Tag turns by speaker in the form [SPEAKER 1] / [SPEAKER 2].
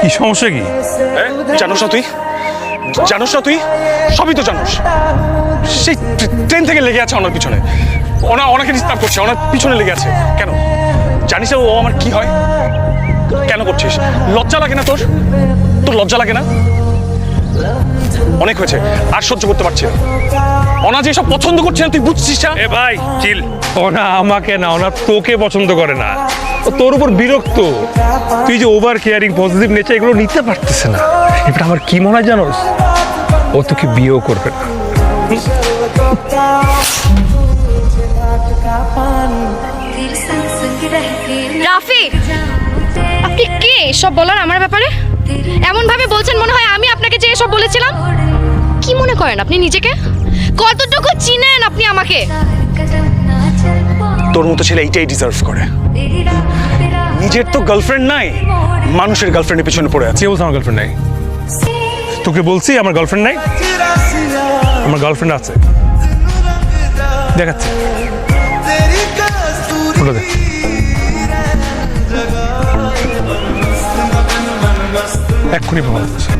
[SPEAKER 1] কি সমস্যা কি?
[SPEAKER 2] জানোস না তুই? জানোস না তুই? সবই তো জানোস। সেই ট্রেন থেকে লেগে আছে ওনার পিছনে, ওনাকে ডিস্টার্ব করছে, ওনার পিছনে লেগে আছে। কেন জানিস ও আমার কি হয়? কেন করছিস? লজ্জা লাগে না তোর? তোর লজ্জা লাগে না? অনেক হয়েছে, আর সহ্য করতে পারছি না। ওনা যে সব পছন্দ করছে না তুই বুঝছিস না?
[SPEAKER 1] এ ভাই চিল। ওনা আমাকে না, ওনা তোকে পছন্দ করে না, ও তোর উপর বিরক্ত। তুই যে ওভার কেয়ারিং, পজিটিভ নেচার এগুলো নিতে পারতেছে না। এবার আমার কি মনে হয় জানোস, ও তোকে বিয়েও করবে না।
[SPEAKER 3] রাফি, আপনি কে সব বলার আমার ব্যাপারে? এমন ভাবে বলছেন মনে হয় আমি আপনাকে যে এসব বলেছিলাম। কি মনে করেন আপনি নিজেকে? কতটুকু চিনেন আপনি আমাকে?
[SPEAKER 2] তোর মতো ছেলে এইটাই ডিজার্ভ করে। নিজের তো গার্লফ্রেন্ড নাই, মানুষের গার্লফ্রেন্ডের পিছনে পড়ে আছে।
[SPEAKER 1] কে বলছে আমার গার্লফ্রেন্ড নাই? তোকে বলছি আমার গার্লফ্রেন্ড নাই? আমার গার্লফ্রেন্ড আছে, দেখাচ্ছে। ফটো দেখ। এক্ষুনি প্রমাণ করছি।